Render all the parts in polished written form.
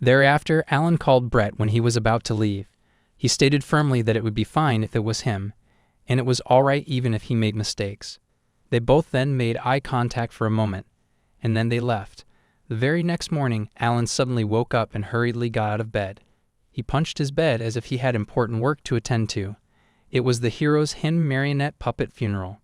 Thereafter, Alan called Brett when he was about to leave. He stated firmly that it would be fine if it was him, and it was alright even if he made mistakes. They both then made eye contact for a moment, and then they left. The very next morning, Alan suddenly woke up and hurriedly got out of bed. He punched his bed as if he had important work to attend to. It was the hero's Hin marionette puppet funeral.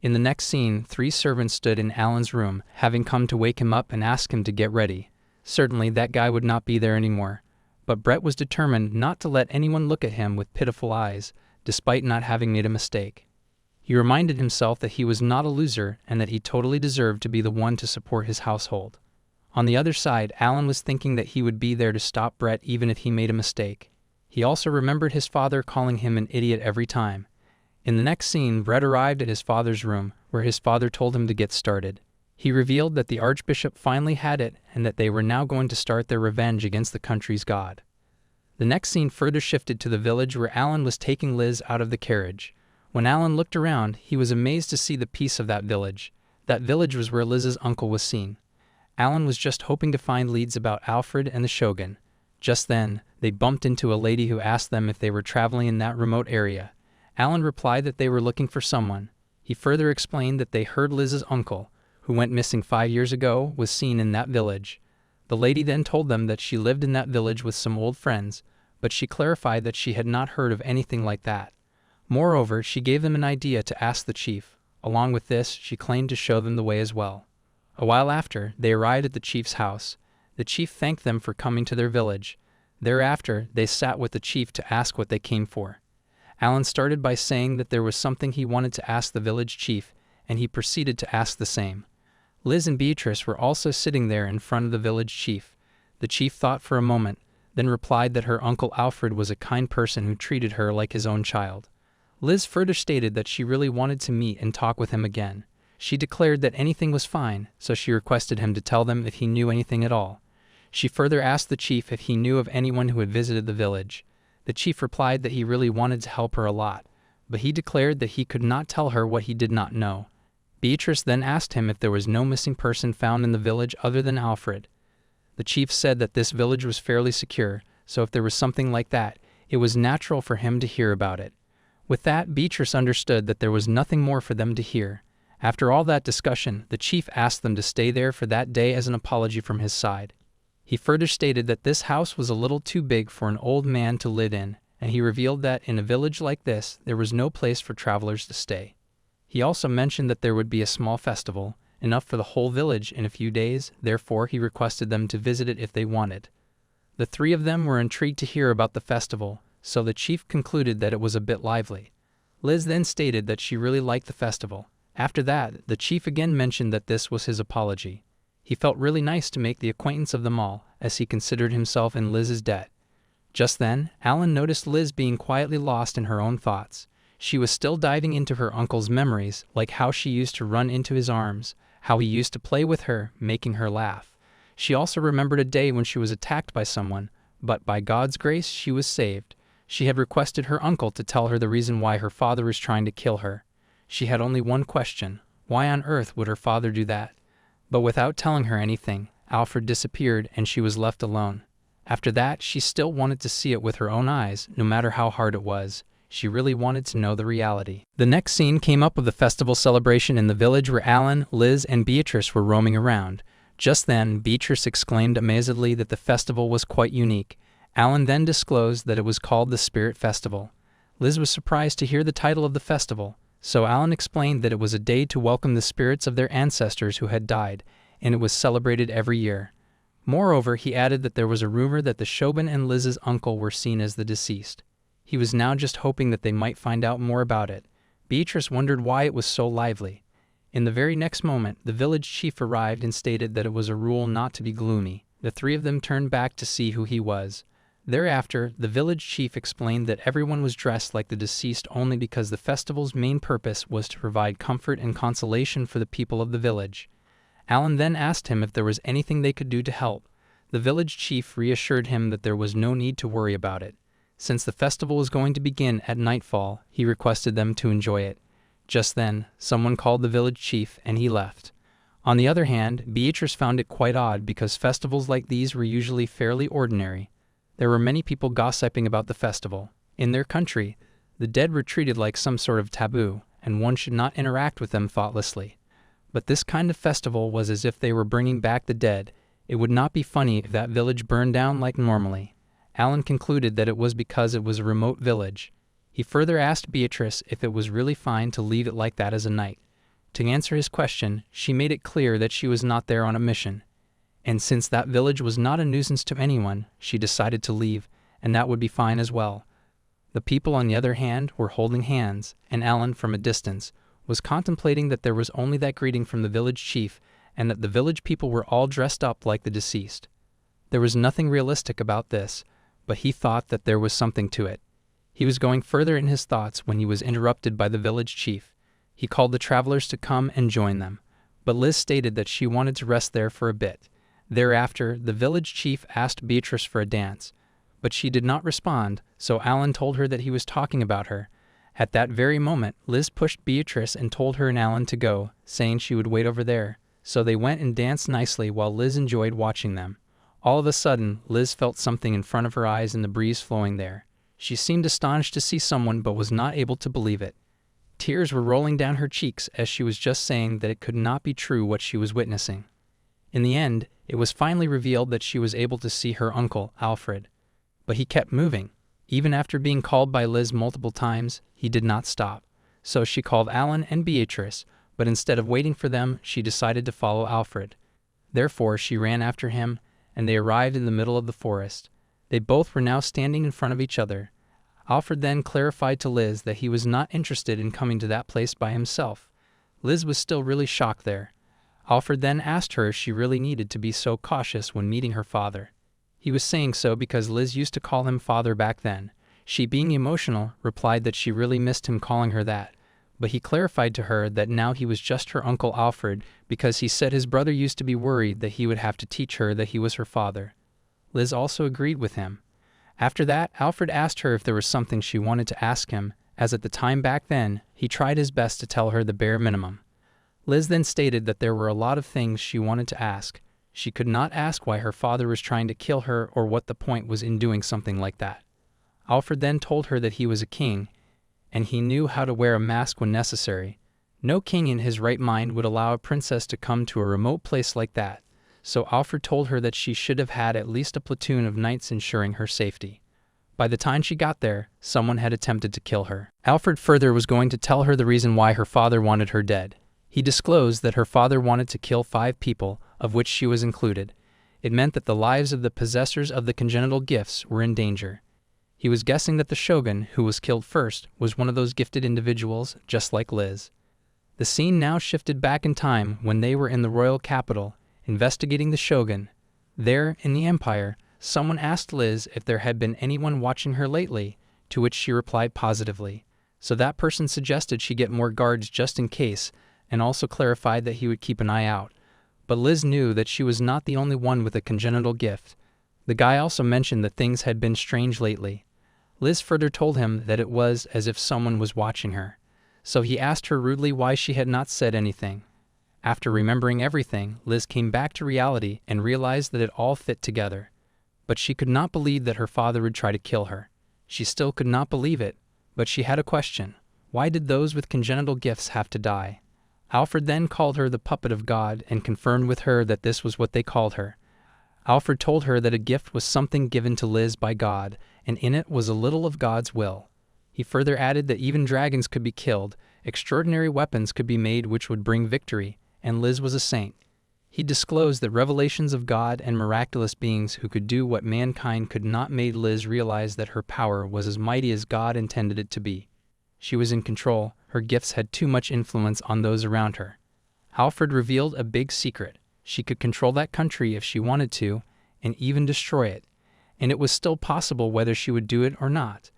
In the next scene, 3 servants stood in Alan's room, having come to wake him up and ask him to get ready. Certainly that guy would not be there anymore, but Brett was determined not to let anyone look at him with pitiful eyes, despite not having made a mistake. He reminded himself that he was not a loser and that he totally deserved to be the one to support his household. On the other side, Alan was thinking that he would be there to stop Brett even if he made a mistake. He also remembered his father calling him an idiot every time. In the next scene, Brett arrived at his father's room, where his father told him to get started. He revealed that the Archbishop finally had it and that they were now going to start their revenge against the country's god. The next scene further shifted to the village where Alan was taking Liz out of the carriage. When Alan looked around, he was amazed to see the peace of that village. That village was where Liz's uncle was seen. Alan was just hoping to find leads about Alfred and the Shogun. Just then, they bumped into a lady who asked them if they were traveling in that remote area. Alan replied that they were looking for someone. He further explained that they heard Liz's uncle, who went missing 5 years ago, was seen in that village. The lady then told them that she lived in that village with some old friends, but she clarified that she had not heard of anything like that. Moreover, she gave them an idea to ask the chief. Along with this, she claimed to show them the way as well. A while after, they arrived at the chief's house. The chief thanked them for coming to their village. Thereafter, they sat with the chief to ask what they came for. Alan started by saying that there was something he wanted to ask the village chief, and he proceeded to ask the same. Liz and Beatrice were also sitting there in front of the village chief. The chief thought for a moment, then replied that her uncle Alfred was a kind person who treated her like his own child. Liz further stated that she really wanted to meet and talk with him again. She declared that anything was fine, so she requested him to tell them if he knew anything at all. She further asked the chief if he knew of anyone who had visited the village. The chief replied that he really wanted to help her a lot, but he declared that he could not tell her what he did not know. Beatrice then asked him if there was no missing person found in the village other than Alfred. The chief said that this village was fairly secure, so if there was something like that, it was natural for him to hear about it. With that, Beatrice understood that there was nothing more for them to hear. After all that discussion, the chief asked them to stay there for that day as an apology from his side. He further stated that this house was a little too big for an old man to live in, and he revealed that in a village like this, there was no place for travelers to stay. He also mentioned that there would be a small festival, enough for the whole village in a few days, therefore he requested them to visit it if they wanted. The 3 of them were intrigued to hear about the festival, so the chief concluded that it was a bit lively. Liz then stated that she really liked the festival. After that, the chief again mentioned that this was his apology. He felt really nice to make the acquaintance of them all, as he considered himself in Liz's debt. Just then, Alan noticed Liz being quietly lost in her own thoughts. She was still diving into her uncle's memories, like how she used to run into his arms, how he used to play with her, making her laugh. She also remembered a day when she was attacked by someone, but by God's grace she was saved. She had requested her uncle to tell her the reason why her father was trying to kill her. She had only one question: why on earth would her father do that? But without telling her anything, Alfred disappeared and she was left alone. After that, she still wanted to see it with her own eyes, no matter how hard it was. She really wanted to know the reality. The next scene came up with the festival celebration in the village where Alan, Liz, and Beatrice were roaming around. Just then, Beatrice exclaimed amazedly that the festival was quite unique. Alan then disclosed that it was called the Spirit Festival. Liz was surprised to hear the title of the festival, so Alan explained that it was a day to welcome the spirits of their ancestors who had died, and it was celebrated every year. Moreover, he added that there was a rumor that the Shogun and Liz's uncle were seen as the deceased. He was now just hoping that they might find out more about it. Beatrice wondered why it was so lively. In the very next moment, the village chief arrived and stated that it was a rule not to be gloomy. The 3 of them turned back to see who he was. Thereafter, the village chief explained that everyone was dressed like the deceased only because the festival's main purpose was to provide comfort and consolation for the people of the village. Alan then asked him if there was anything they could do to help. The village chief reassured him that there was no need to worry about it. Since the festival was going to begin at nightfall, he requested them to enjoy it. Just then, someone called the village chief and he left. On the other hand, Beatrice found it quite odd because festivals like these were usually fairly ordinary. There were many people gossiping about the festival. In their country, the dead were treated like some sort of taboo, and one should not interact with them thoughtlessly. But this kind of festival was as if they were bringing back the dead. It would not be funny if that village burned down like normally. Alan concluded that it was because it was a remote village. He further asked Beatrice if it was really fine to leave it like that as a night. To answer his question, she made it clear that she was not there on a mission. And since that village was not a nuisance to anyone, she decided to leave, and that would be fine as well. The people, on the other hand, were holding hands, and Alan, from a distance, was contemplating that there was only that greeting from the village chief, and that the village people were all dressed up like the deceased. There was nothing realistic about this, but he thought that there was something to it. He was going further in his thoughts when he was interrupted by the village chief. He called the travelers to come and join them, but Liz stated that she wanted to rest there for a bit. Thereafter, the village chief asked Beatrice for a dance, but she did not respond, so Alan told her that he was talking about her. At that very moment, Liz pushed Beatrice and told her and Alan to go, saying she would wait over there. So they went and danced nicely while Liz enjoyed watching them. All of a sudden, Liz felt something in front of her eyes and the breeze flowing there. She seemed astonished to see someone but was not able to believe it. Tears were rolling down her cheeks as she was just saying that it could not be true what she was witnessing. In the end, it was finally revealed that she was able to see her uncle, Alfred. But he kept moving. Even after being called by Liz multiple times, he did not stop. So she called Alan and Beatrice, but instead of waiting for them, she decided to follow Alfred. Therefore, she ran after him, and they arrived in the middle of the forest. They both were now standing in front of each other. Alfred then clarified to Liz that he was not interested in coming to that place by himself. Liz was still really shocked there. Alfred then asked her if she really needed to be so cautious when meeting her father. He was saying so because Liz used to call him father back then. She, being emotional, replied that she really missed him calling her that. But he clarified to her that now he was just her Uncle Alfred because he said his brother used to be worried that he would have to teach her that he was her father. Liz also agreed with him. After that, Alfred asked her if there was something she wanted to ask him, as at the time back then, he tried his best to tell her the bare minimum. Liz then stated that there were a lot of things she wanted to ask. She could not ask why her father was trying to kill her or what the point was in doing something like that. Alfred then told her that he was a king, and he knew how to wear a mask when necessary. No king in his right mind would allow a princess to come to a remote place like that. So Alfred told her that she should have had at least a platoon of knights ensuring her safety. By the time she got there, someone had attempted to kill her. Alfred further was going to tell her the reason why her father wanted her dead. He disclosed that her father wanted to kill 5 people, of which she was included. It meant that the lives of the possessors of the congenital gifts were in danger. He was guessing that the shogun, who was killed first, was one of those gifted individuals, just like Liz. The scene now shifted back in time when they were in the royal capital, investigating the shogun. There, in the empire, someone asked Liz if there had been anyone watching her lately, to which she replied positively. So that person suggested she get more guards just in case, and also clarified that he would keep an eye out. But Liz knew that she was not the only one with a congenital gift. The guy also mentioned that things had been strange lately. Liz further told him that it was as if someone was watching her. So he asked her rudely why she had not said anything. After remembering everything, Liz came back to reality and realized that it all fit together. But she could not believe that her father would try to kill her. She still could not believe it, but she had a question. Why did those with congenital gifts have to die? Alfred then called her the puppet of God and confirmed with her that this was what they called her. Alfred told her that a gift was something given to Liz by God, and in it was a little of God's will. He further added that even dragons could be killed, extraordinary weapons could be made which would bring victory, and Liz was a saint. He disclosed that revelations of God and miraculous beings who could do what mankind could not made Liz realize that her power was as mighty as God intended it to be. She was in control. Her gifts had too much influence on those around her. Alfred revealed a big secret. She could control that country if she wanted to, and even destroy it. And it was still possible whether she would do it or not.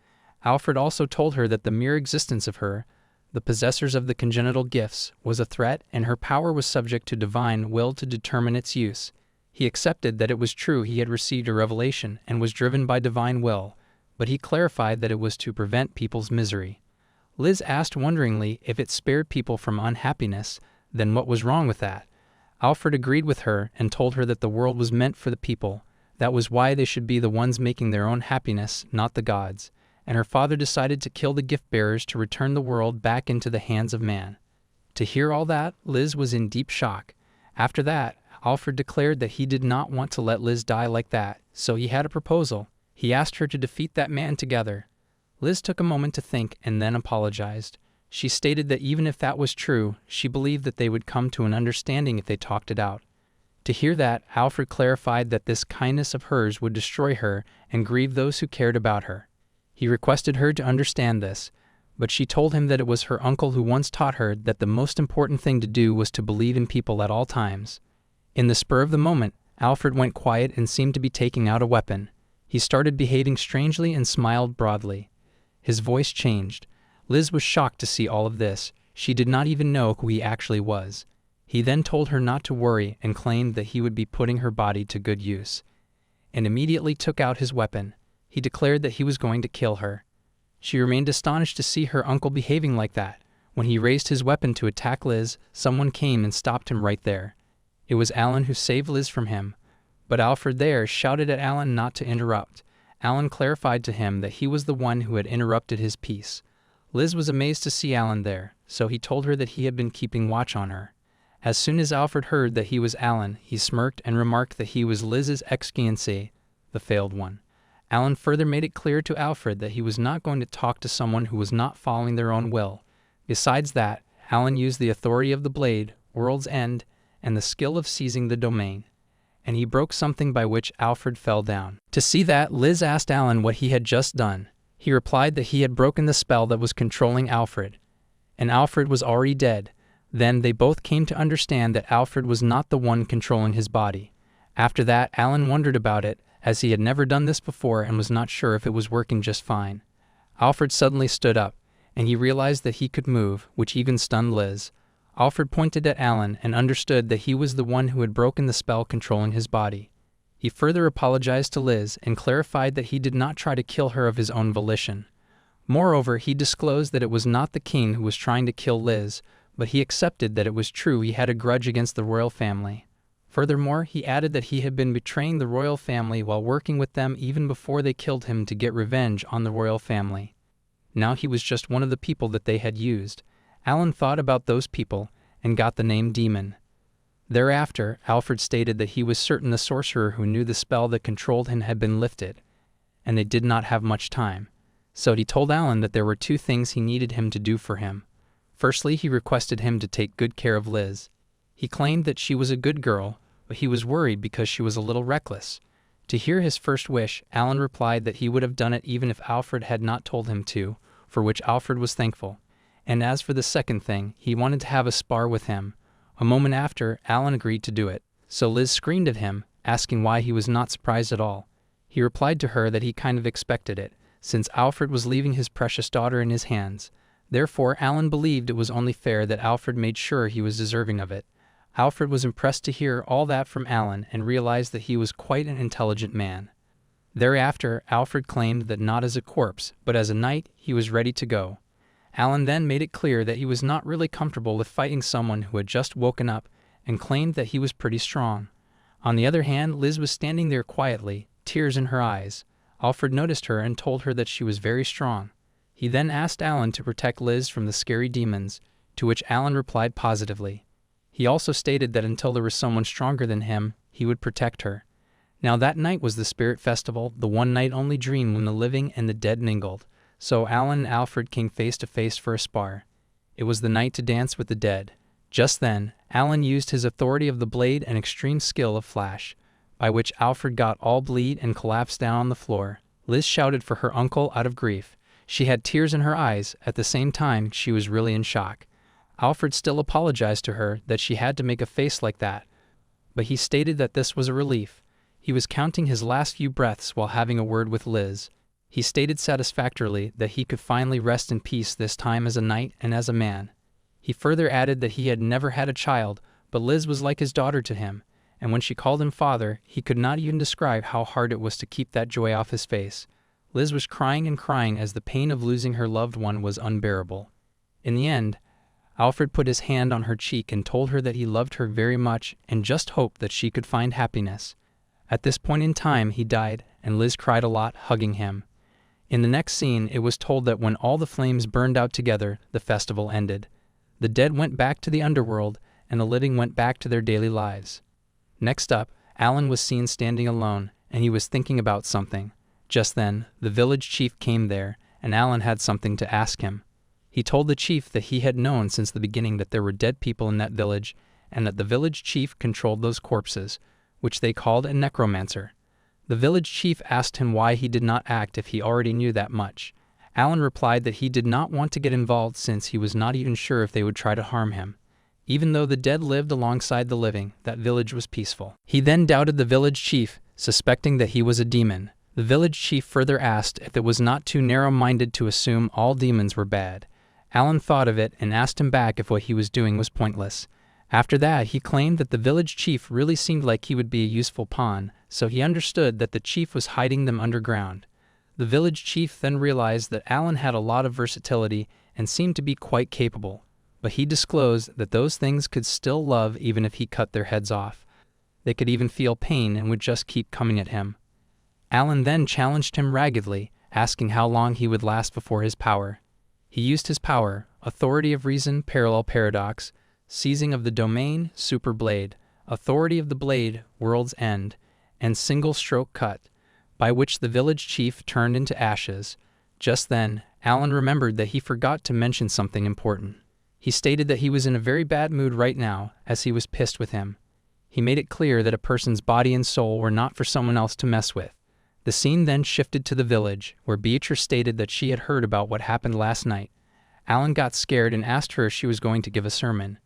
Alfred also told her that the mere existence of her, the possessors of the congenital gifts, was a threat, and her power was subject to divine will to determine its use. He accepted that it was true he had received a revelation and was driven by divine will, but he clarified that it was to prevent people's misery. Liz asked wonderingly if it spared people from unhappiness, then what was wrong with that? Alfred agreed with her and told her that the world was meant for the people. That was why they should be the ones making their own happiness, not the gods. And her father decided to kill the gift-bearers to return the world back into the hands of man. To hear all that, Liz was in deep shock. After that, Alfred declared that he did not want to let Liz die like that, so he had a proposal. He asked her to defeat that man together. Liz took a moment to think and then apologized. She stated that even if that was true, she believed that they would come to an understanding if they talked it out. To hear that, Alfred clarified that this kindness of hers would destroy her and grieve those who cared about her. He requested her to understand this, but she told him that it was her uncle who once taught her that the most important thing to do was to believe in people at all times. In the spur of the moment, Alfred went quiet and seemed to be taking out a weapon. He started behaving strangely and smiled broadly. His voice changed. Liz was shocked to see all of this. She did not even know who he actually was. He then told her not to worry and claimed that he would be putting her body to good use, and immediately took out his weapon. He declared that he was going to kill her. She remained astonished to see her uncle behaving like that. When he raised his weapon to attack Liz, someone came and stopped him right there. It was Alan who saved Liz from him. But Alfred there shouted at Alan not to interrupt. Alan clarified to him that he was the one who had interrupted his peace. Liz was amazed to see Alan there, so he told her that he had been keeping watch on her. As soon as Alfred heard that he was Alan, he smirked and remarked that he was Liz's ex-fiancé, the failed one. Alan further made it clear to Alfred that he was not going to talk to someone who was not following their own will. Besides that, Alan used the authority of the blade, world's end, and the skill of seizing the domain. And he broke something by which Alfred fell down. To see that, Liz asked Alan what he had just done. He replied that he had broken the spell that was controlling Alfred, and Alfred was already dead. Then they both came to understand that Alfred was not the one controlling his body. After that, Alan wondered about it, as he had never done this before and was not sure if it was working just fine. Alfred suddenly stood up, and he realized that he could move, which even stunned Liz. Alfred pointed at Alan and understood that he was the one who had broken the spell controlling his body. He further apologized to Liz and clarified that he did not try to kill her of his own volition. Moreover, he disclosed that it was not the king who was trying to kill Liz, but he accepted that it was true he had a grudge against the royal family. Furthermore, he added that he had been betraying the royal family while working with them even before they killed him to get revenge on the royal family. Now he was just one of the people that they had used. Alan thought about those people and got the name Demon. Thereafter, Alfred stated that he was certain the sorcerer who knew the spell that controlled him had been lifted, and they did not have much time. So he told Alan that there were two things he needed him to do for him. Firstly, he requested him to take good care of Liz. He claimed that she was a good girl, but he was worried because she was a little reckless. To hear his first wish, Alan replied that he would have done it even if Alfred had not told him to, for which Alfred was thankful. And as for the second thing, he wanted to have a spar with him. A moment after, Alan agreed to do it, so Liz screamed at him, asking why he was not surprised at all. He replied to her that he kind of expected it, since Alfred was leaving his precious daughter in his hands. Therefore, Alan believed it was only fair that Alfred made sure he was deserving of it. Alfred was impressed to hear all that from Alan and realized that he was quite an intelligent man. Thereafter, Alfred claimed that not as a corpse, but as a knight, he was ready to go. Alan then made it clear that he was not really comfortable with fighting someone who had just woken up and claimed that he was pretty strong. On the other hand, Liz was standing there quietly, tears in her eyes. Alfred noticed her and told her that she was very strong. He then asked Alan to protect Liz from the scary demons, to which Alan replied positively. He also stated that until there was someone stronger than him, he would protect her. Now that night was the Spirit Festival, the one night only dream when the living and the dead mingled. So Alan and Alfred came face to face for a spar. It was the night to dance with the dead. Just then, Alan used his authority of the blade and extreme skill of flash, by which Alfred got all bleed and collapsed down on the floor. Liz shouted for her uncle out of grief. She had tears in her eyes. At the same time, she was really in shock. Alfred still apologized to her that she had to make a face like that, but he stated that this was a relief. He was counting his last few breaths while having a word with Liz. He stated satisfactorily that he could finally rest in peace this time as a knight and as a man. He further added that he had never had a child, but Liz was like his daughter to him, and when she called him father, he could not even describe how hard it was to keep that joy off his face. Liz was crying and crying as the pain of losing her loved one was unbearable. In the end, Alfred put his hand on her cheek and told her that he loved her very much and just hoped that she could find happiness. At this point in time, he died, and Liz cried a lot, hugging him. In the next scene, it was told that when all the flames burned out together, the festival ended. The dead went back to the underworld, and the living went back to their daily lives. Next up, Alan was seen standing alone, and he was thinking about something. Just then, the village chief came there, and Alan had something to ask him. He told the chief that he had known since the beginning that there were dead people in that village, and that the village chief controlled those corpses, which they called a necromancer. The village chief asked him why he did not act if he already knew that much. Alan replied that he did not want to get involved since he was not even sure if they would try to harm him. Even though the dead lived alongside the living, that village was peaceful. He then doubted the village chief, suspecting that he was a demon. The village chief further asked if it was not too narrow-minded to assume all demons were bad. Alan thought of it and asked him back if what he was doing was pointless. After that, he claimed that the village chief really seemed like he would be a useful pawn, so he understood that the chief was hiding them underground. The village chief then realized that Alan had a lot of versatility and seemed to be quite capable, but he disclosed that those things could still love even if he cut their heads off. They could even feel pain and would just keep coming at him. Alan then challenged him raggedly, asking how long he would last before his power. He used his power, authority of reason, parallel paradox, seizing of the domain, super blade, authority of the blade, world's end, and single stroke cut, by which the village chief turned into ashes. Just then, Alan remembered that he forgot to mention something important. He stated that he was in a very bad mood right now, as he was pissed with him. He made it clear that a person's body and soul were not for someone else to mess with. The scene then shifted to the village, where Beatrice stated that she had heard about what happened last night. Alan got scared and asked her if she was going to give a sermon.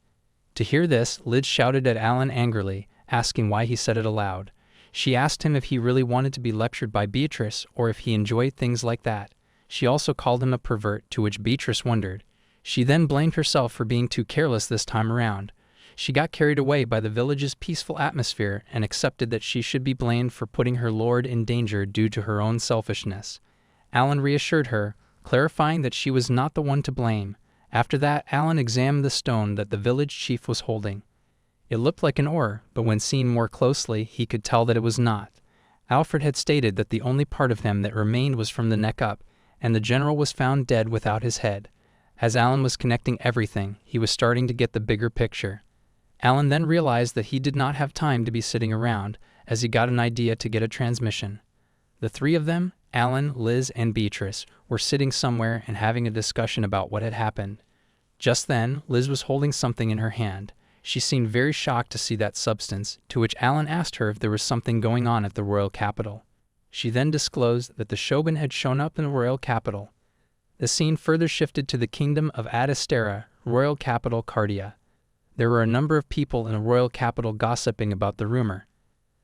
To hear this, Liz shouted at Alan angrily, asking why he said it aloud. She asked him if he really wanted to be lectured by Beatrice or if he enjoyed things like that. She also called him a pervert, to which Beatrice wondered. She then blamed herself for being too careless this time around. She got carried away by the village's peaceful atmosphere and accepted that she should be blamed for putting her lord in danger due to her own selfishness. Alan reassured her, clarifying that she was not the one to blame. After that, Alan examined the stone that the village chief was holding. It looked like an oar, but when seen more closely, he could tell that it was not. Alfred had stated that the only part of him that remained was from the neck up, and the general was found dead without his head. As Alan was connecting everything, he was starting to get the bigger picture. Alan then realized that he did not have time to be sitting around, as he got an idea to get a transmission. The three of them, Alan, Liz, and Beatrice, were sitting somewhere and having a discussion about what had happened. Just then, Liz was holding something in her hand. She seemed very shocked to see that substance, to which Alan asked her if there was something going on at the royal capital. She then disclosed that the shogun had shown up in the royal capital. The scene further shifted to the kingdom of Adastera, royal capital Cardia. There were a number of people in the royal capital gossiping about the rumor.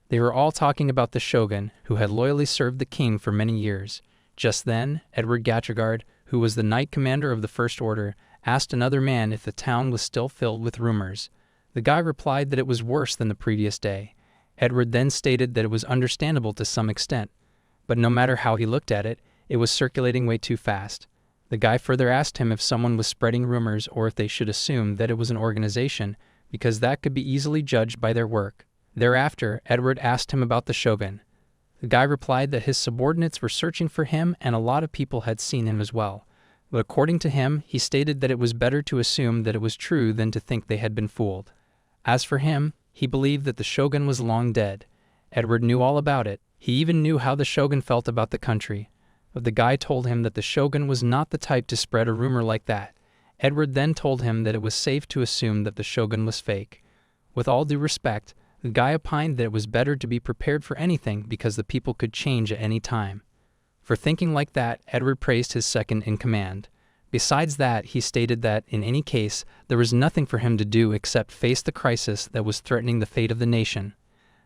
They were all talking about the shogun, who had loyally served the king for many years. Just then, Edward Gatchagard, who was the knight commander of the First Order, asked another man if the town was still filled with rumors. The guy replied that it was worse than the previous day. Edward then stated that it was understandable to some extent, but no matter how he looked at it, it was circulating way too fast. The guy further asked him if someone was spreading rumors or if they should assume that it was an organization, because that could be easily judged by their work. Thereafter, Edward asked him about the shogun. The guy replied that his subordinates were searching for him and a lot of people had seen him as well. But according to him, he stated that it was better to assume that it was true than to think they had been fooled. As for him, he believed that the shogun was long dead. Edward knew all about it. He even knew how the shogun felt about the country. But the guy told him that the shogun was not the type to spread a rumor like that. Edward then told him that it was safe to assume that the shogun was fake. With all due respect, the guy opined that it was better to be prepared for anything because the people could change at any time. For thinking like that, Edward praised his second in command. Besides that, he stated that, in any case, there was nothing for him to do except face the crisis that was threatening the fate of the nation.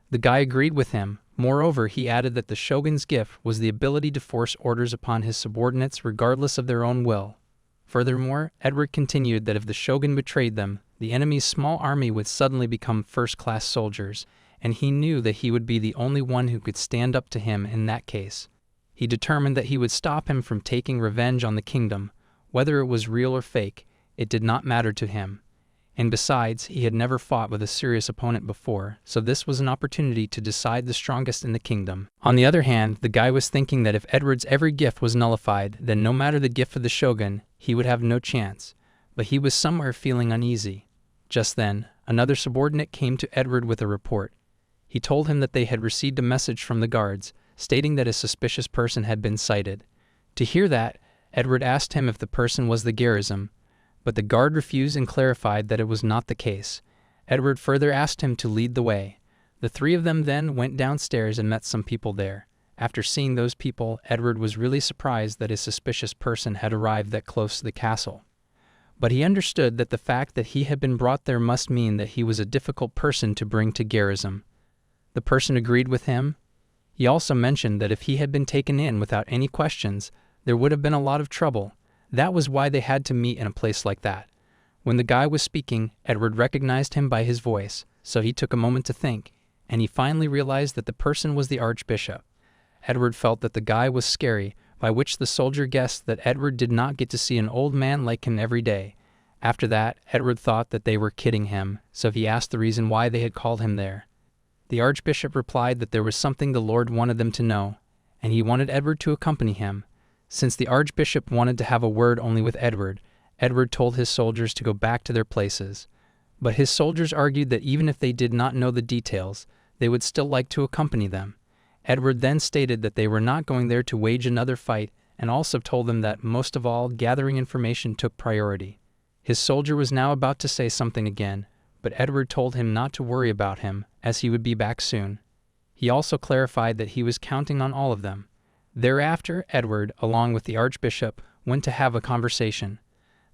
The guy agreed with him. Moreover, he added that the shogun's gift was the ability to force orders upon his subordinates regardless of their own will. Furthermore, Edward continued that if the shogun betrayed them, the enemy's small army would suddenly become first-class soldiers, and he knew that he would be the only one who could stand up to him in that case. He determined that he would stop him from taking revenge on the kingdom. Whether it was real or fake, It did not matter to him. And besides, he had never fought with a serious opponent before, so this was an opportunity to decide the strongest in the kingdom. On the other hand, the guy was thinking that if Edward's every gift was nullified, then no matter the gift of the shogun, he would have no chance. But he was somewhere feeling uneasy. Just then, another subordinate came to Edward with a report. He told him that they had received a message from the guards, stating that a suspicious person had been sighted. To hear that, Edward asked him if the person was the garrison, but the guard refused and clarified that it was not the case. Edward further asked him to lead the way. The three of them then went downstairs and met some people there. After seeing those people, Edward was really surprised that a suspicious person had arrived that close to the castle. But he understood that the fact that he had been brought there must mean that he was a difficult person to bring to garrison. The person agreed with him. He also mentioned that if he had been taken in without any questions, there would have been a lot of trouble. That was why they had to meet in a place like that. When the guy was speaking, Edward recognized him by his voice, so he took a moment to think, and he finally realized that the person was the archbishop. Edward felt that the guy was scary, by which the soldier guessed that Edward did not get to see an old man like him every day. After that, Edward thought that they were kidding him, so he asked the reason why they had called him there. The archbishop replied that there was something the Lord wanted them to know, and he wanted Edward to accompany him. Since the archbishop wanted to have a word only with Edward, Edward told his soldiers to go back to their places. But his soldiers argued that even if they did not know the details, they would still like to accompany them. Edward then stated that they were not going there to wage another fight, and also told them that, most of all, gathering information took priority. His soldier was now about to say something again, but Edward told him not to worry about him, as he would be back soon. He also clarified that he was counting on all of them. Thereafter, Edward, along with the archbishop, went to have a conversation.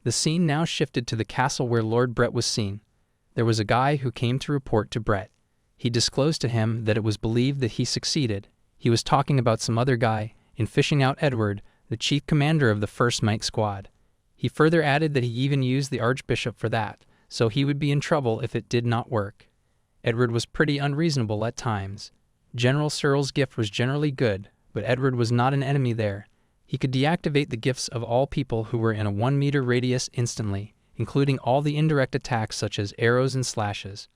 The scene now shifted to the castle where Lord Brett was seen. There was a guy who came to report to Brett. He disclosed to him that it was believed that he succeeded. He was talking about some other guy in fishing out Edward, the chief commander of the 1st Mike Squad. He further added that he even used the archbishop for that, so he would be in trouble if it did not work. Edward was pretty unreasonable at times. General Searle's gift was generally good, but Edward was not an enemy there. He could deactivate the gifts of all people who were in a 1-meter radius instantly, including all the indirect attacks such as arrows and slashes.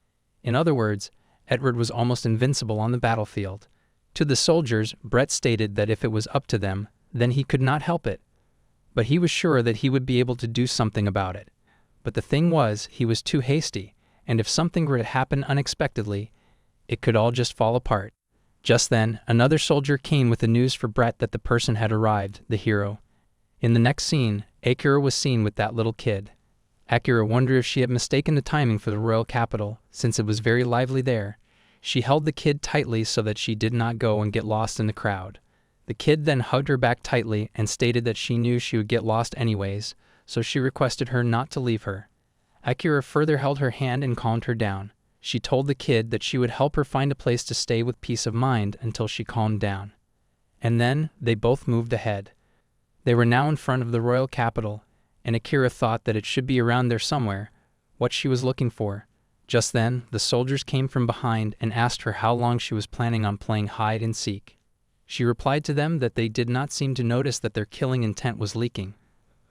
In other words, Edward was almost invincible on the battlefield. To the soldiers, Brett stated that if it was up to them, then he could not help it. But he was sure that he would be able to do something about it. But the thing was, he was too hasty, and if something were to happen unexpectedly, it could all just fall apart. Just then, another soldier came with the news for Brett that the person had arrived, the hero. In the next scene, Akira was seen with that little kid. Akira wondered if she had mistaken the timing for the royal capital, since it was very lively there. She held the kid tightly so that she did not go and get lost in the crowd. The kid then hugged her back tightly and stated that she knew she would get lost anyways, so she requested her not to leave her. Akira further held her hand and calmed her down. She told the kid that she would help her find a place to stay with peace of mind until she calmed down. And then, they both moved ahead. They were now in front of the royal capital, and Akira thought that it should be around there somewhere, what she was looking for. Just then, the soldiers came from behind and asked her how long she was planning on playing hide and seek. She replied to them that they did not seem to notice that their killing intent was leaking,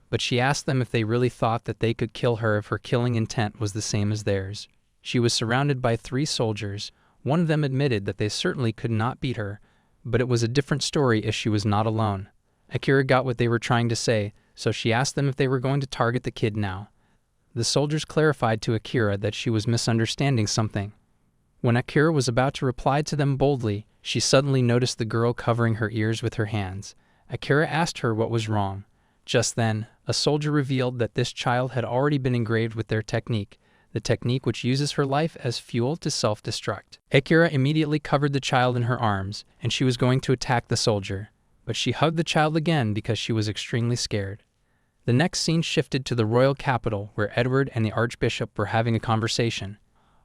but she asked them if they really thought that they could kill her if her killing intent was the same as theirs. She was surrounded by 3 soldiers. One of them admitted that they certainly could not beat her, but it was a different story if she was not alone. Akira got what they were trying to say, so she asked them if they were going to target the kid now. The soldiers clarified to Akira that she was misunderstanding something. When Akira was about to reply to them boldly, she suddenly noticed the girl covering her ears with her hands. Akira asked her what was wrong. Just then, a soldier revealed that this child had already been engraved with their technique, the technique which uses her life as fuel to self-destruct. Akira immediately covered the child in her arms, and she was going to attack the soldier, but she hugged the child again because she was extremely scared. The next scene shifted to the royal capital, where Edward and the archbishop were having a conversation.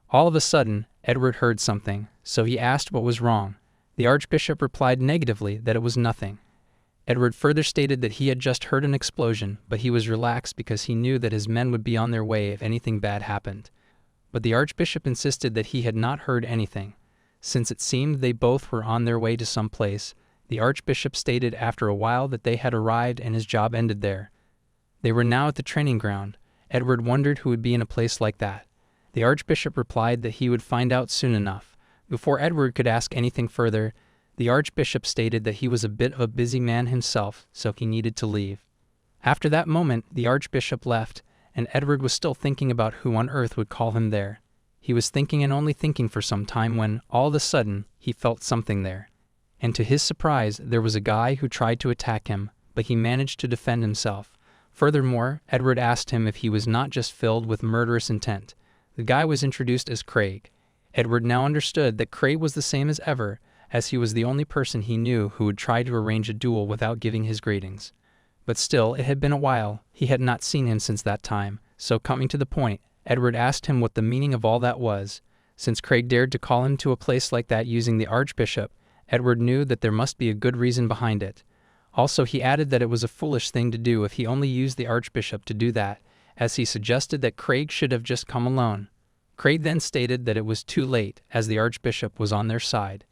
All of a sudden, Edward heard something, so he asked what was wrong. The archbishop replied negatively that it was nothing. Edward further stated that he had just heard an explosion, but he was relaxed because he knew that his men would be on their way if anything bad happened. But the archbishop insisted that he had not heard anything. Since it seemed they both were on their way to some place, the archbishop stated after a while that they had arrived and his job ended there. They were now at the training ground. Edward wondered who would be in a place like that. The Archbishop replied that he would find out soon enough. Before Edward could ask anything further, the Archbishop stated that he was a bit of a busy man himself, so he needed to leave. After that moment, the Archbishop left, and Edward was still thinking about who on earth would call him there. He was thinking and only thinking for some time when, all of a sudden, he felt something there. And to his surprise, there was a guy who tried to attack him, but he managed to defend himself. Furthermore, Edward asked him if he was not just filled with murderous intent. The guy was introduced as Craig. Edward now understood that Craig was the same as ever, as he was the only person he knew who would try to arrange a duel without giving his greetings. But still, it had been a while. He had not seen him since that time, so coming to the point, Edward asked him what the meaning of all that was. Since Craig dared to call him to a place like that using the Archbishop, Edward knew that there must be a good reason behind it. Also, he added that it was a foolish thing to do if he only used the Archbishop to do that, as he suggested that Craig should have just come alone. Craig then stated that it was too late, as the Archbishop was on their side.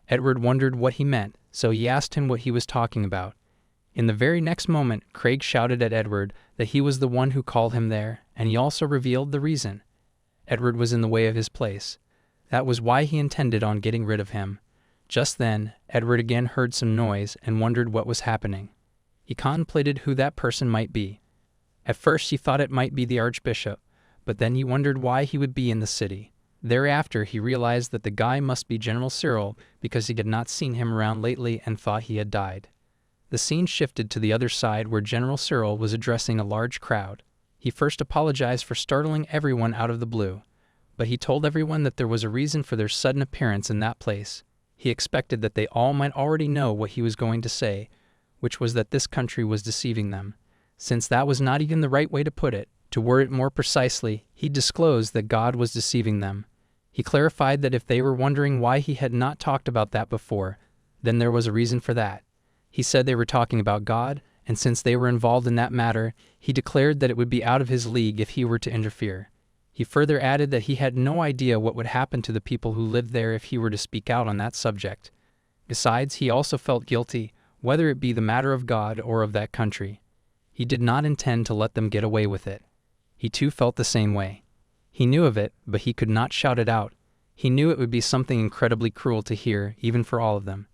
Edward wondered what he meant, so he asked him what he was talking about. In the very next moment, Craig shouted at Edward that he was the one who called him there, and he also revealed the reason. Edward was in the way of his place. That was why he intended on getting rid of him. Just then, Edward again heard some noise and wondered what was happening. He contemplated who that person might be. At first he thought it might be the Archbishop, but then he wondered why he would be in the city. Thereafter he realized that the guy must be General Cyril because he had not seen him around lately and thought he had died. The scene shifted to the other side where General Cyril was addressing a large crowd. He first apologized for startling everyone out of the blue, but he told everyone that there was a reason for their sudden appearance in that place. He expected that they all might already know what he was going to say, which was that this country was deceiving them. Since that was not even the right way to put it, to word it more precisely, he disclosed that God was deceiving them. He clarified that if they were wondering why he had not talked about that before, then there was a reason for that. He said they were talking about God, and since they were involved in that matter, he declared that it would be out of his league if he were to interfere. He further added that he had no idea what would happen to the people who lived there if he were to speak out on that subject. Besides, he also felt guilty, whether it be the matter of God or of that country. He did not intend to let them get away with it. He too felt the same way. He knew of it, but he could not shout it out. He knew it would be something incredibly cruel to hear, even for all of them.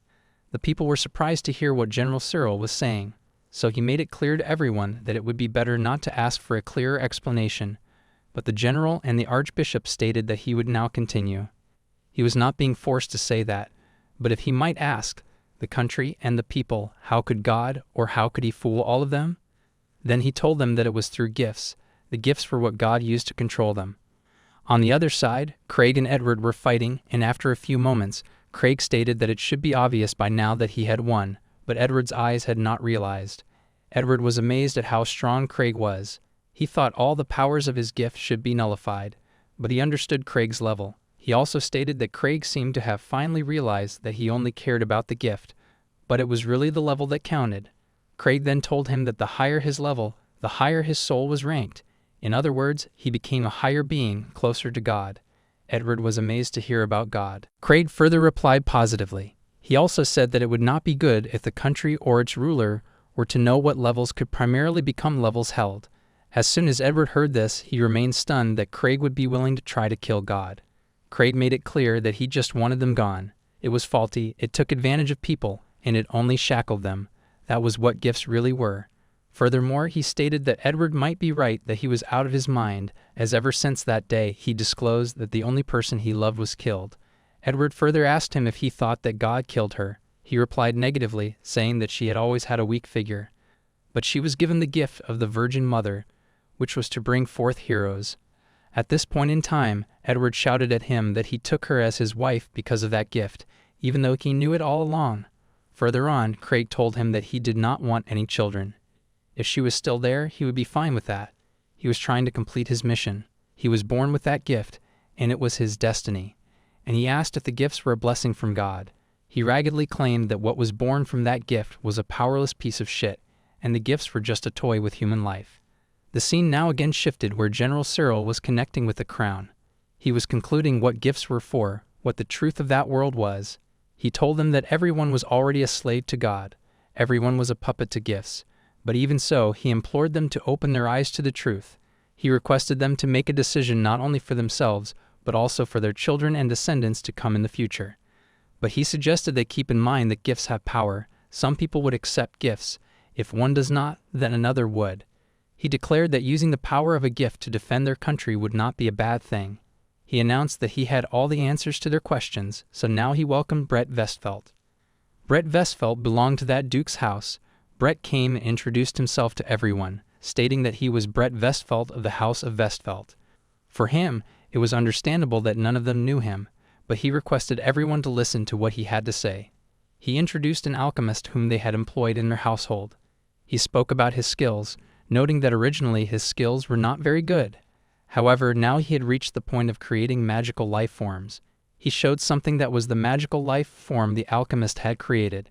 The people were surprised to hear what General Cyril was saying, so he made it clear to everyone that it would be better not to ask for a clearer explanation. But the general and the Archbishop stated that he would now continue. He was not being forced to say that, but if he might ask, the country and the people, how could God, or how could he fool all of them? Then he told them that it was through gifts. The gifts were what God used to control them. On the other side, Craig and Edward were fighting, and after a few moments, Craig stated that it should be obvious by now that he had won, but Edward's eyes had not realized. Edward was amazed at how strong Craig was. He thought all the powers of his gift should be nullified, but he understood Craig's level. He also stated that Craig seemed to have finally realized that he only cared about the gift, but it was really the level that counted. Craig then told him that the higher his level, the higher his soul was ranked. In other words, he became a higher being, closer to God. Edward was amazed to hear about God. Craig further replied positively. He also said that it would not be good if the country or its ruler were to know what levels could primarily become levels held. As soon as Edward heard this, he remained stunned that Craig would be willing to try to kill God. Craig made it clear that he just wanted them gone. It was faulty, it took advantage of people, and it only shackled them. That was what gifts really were. Furthermore, he stated that Edward might be right that he was out of his mind, as ever since that day he disclosed that the only person he loved was killed. Edward further asked him if he thought that God killed her. He replied negatively, saying that she had always had a weak figure. But she was given the gift of the Virgin Mother, which was to bring forth heroes. At this point in time, Edward shouted at him that he took her as his wife because of that gift, even though he knew it all along. Further on, Craig told him that he did not want any children. If she was still there, he would be fine with that. He was trying to complete his mission. He was born with that gift, and it was his destiny. And he asked if the gifts were a blessing from God. He raggedly claimed that what was born from that gift was a powerless piece of shit, and the gifts were just a toy with human life. The scene now again shifted where General Cyril was connecting with the crown. He was concluding what gifts were for, what the truth of that world was. He told them that everyone was already a slave to God. Everyone was a puppet to gifts. But even so, he implored them to open their eyes to the truth. He requested them to make a decision not only for themselves, but also for their children and descendants to come in the future. But he suggested they keep in mind that gifts have power. Some people would accept gifts. If one does not, then another would. He declared that using the power of a gift to defend their country would not be a bad thing. He announced that he had all the answers to their questions, so now he welcomed Brett Vestfeld. Brett Vestfeld belonged to that duke's house. Brett came and introduced himself to everyone, stating that he was Brett Vestfeld of the House of Vestfeld. For him, it was understandable that none of them knew him, but he requested everyone to listen to what he had to say. He introduced an alchemist whom they had employed in their household. He spoke about his skills, noting that originally his skills were not very good. However, now he had reached the point of creating magical life forms. He showed something that was the magical life form the alchemist had created.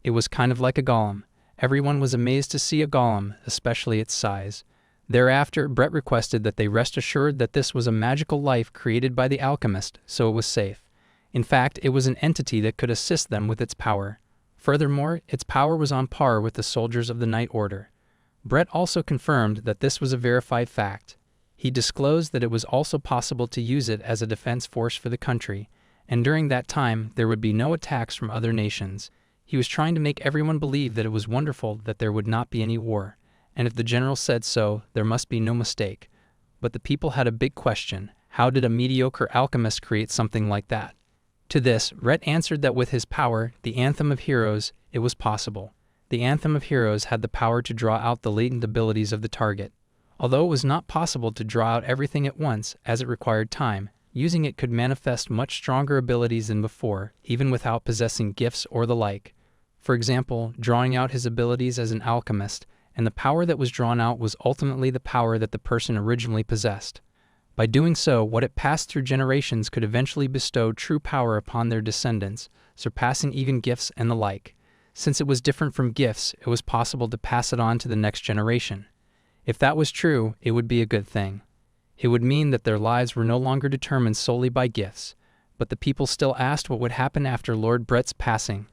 It was kind of like a golem. Everyone was amazed to see a golem, especially its size. Thereafter, Brett requested that they rest assured that this was a magical life created by the alchemist, so it was safe. In fact, it was an entity that could assist them with its power. Furthermore, its power was on par with the soldiers of the Night Order. Brett also confirmed that this was a verified fact. He disclosed that it was also possible to use it as a defense force for the country, and during that time there would be no attacks from other nations. He was trying to make everyone believe that it was wonderful that there would not be any war, and if the general said so, there must be no mistake. But the people had a big question: how did a mediocre alchemist create something like that? To this, Brett answered that with his power, the Anthem of Heroes, it was possible. The Anthem of Heroes had the power to draw out the latent abilities of the target. Although it was not possible to draw out everything at once, as it required time, using it could manifest much stronger abilities than before, even without possessing gifts or the like. For example, drawing out his abilities as an alchemist, and the power that was drawn out was ultimately the power that the person originally possessed. By doing so, what it passed through generations could eventually bestow true power upon their descendants, surpassing even gifts and the like. Since it was different from gifts, it was possible to pass it on to the next generation. If that was true, it would be a good thing. It would mean that their lives were no longer determined solely by gifts, but the people still asked what would happen after Lord Brett's passing,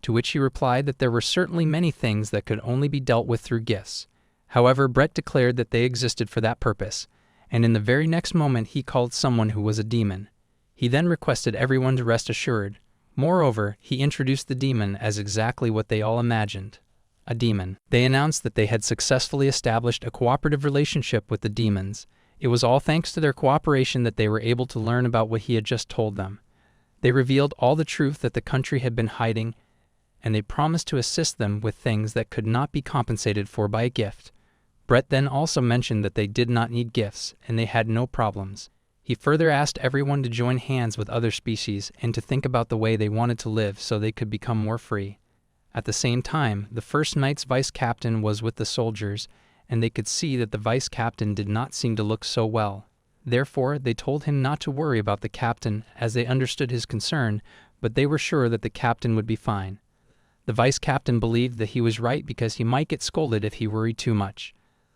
to which he replied that there were certainly many things that could only be dealt with through gifts. However, Brett declared that they existed for that purpose, and in the very next moment he called someone who was a demon. He then requested everyone to rest assured. Moreover, he introduced the demon as exactly what they all imagined: a demon. They announced that they had successfully established a cooperative relationship with the demons. It was all thanks to their cooperation that they were able to learn about what he had just told them. They revealed all the truth that the country had been hiding, and they promised to assist them with things that could not be compensated for by a gift. Brett then also mentioned that they did not need gifts, and they had no problems. He further asked everyone to join hands with other species and to think about the way they wanted to live so they could become more free. At the same time, the first night's vice-captain was with the soldiers, and they could see that the vice-captain did not seem to look so well. Therefore, they told him not to worry about the captain, as they understood his concern, but they were sure that the captain would be fine. The vice-captain believed that he was right because he might get scolded if he worried too much.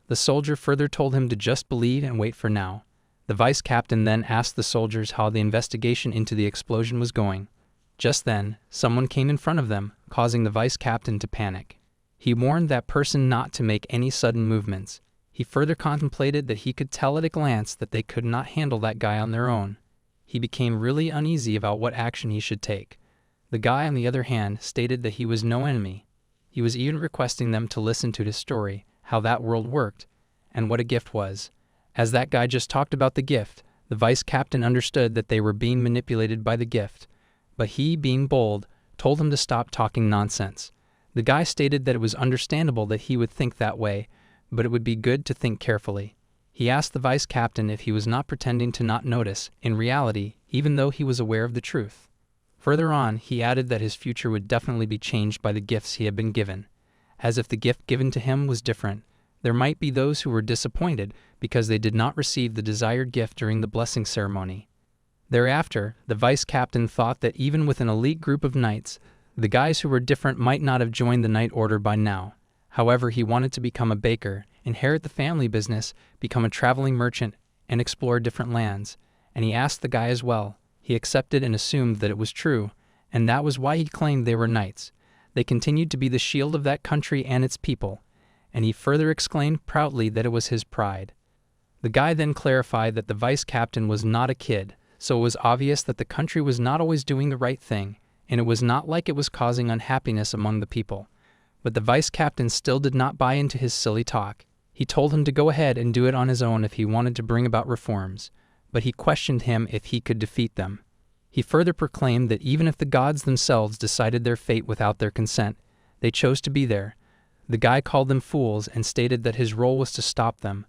The soldier further told him to just believe and wait for now. The vice-captain then asked the soldiers how the investigation into the explosion was going. Just then, someone came in front of them, causing the vice-captain to panic. He warned that person not to make any sudden movements. He further contemplated that he could tell at a glance that they could not handle that guy on their own. He became really uneasy about what action he should take. The guy, on the other hand, stated that he was no enemy. He was even requesting them to listen to his story, how that world worked, and what a gift was. As that guy just talked about the gift, the vice-captain understood that they were being manipulated by the gift. But he, being bold, told him to stop talking nonsense. The guy stated that it was understandable that he would think that way, but it would be good to think carefully. He asked the vice-captain if he was not pretending to not notice, in reality, even though he was aware of the truth. Further on, he added that his future would definitely be changed by the gifts he had been given. As if the gift given to him was different. There might be those who were disappointed because they did not receive the desired gift during the blessing ceremony. Thereafter, the vice-captain thought that even with an elite group of knights, the guys who were different might not have joined the Night Order by now. However, he wanted to become a baker, inherit the family business, become a traveling merchant, and explore different lands. And he asked the guy as well. He accepted and assumed that it was true, and that was why he claimed they were knights. They continued to be the shield of that country and its people, and he further exclaimed proudly that it was his pride. The guy then clarified that the vice captain was not a kid, so it was obvious that the country was not always doing the right thing, and it was not like it was causing unhappiness among the people. But the vice captain still did not buy into his silly talk. He told him to go ahead and do it on his own if he wanted to bring about reforms, but he questioned him if he could defeat them. He further proclaimed that even if the gods themselves decided their fate without their consent, they chose to be there. The guy called them fools and stated that his role was to stop them,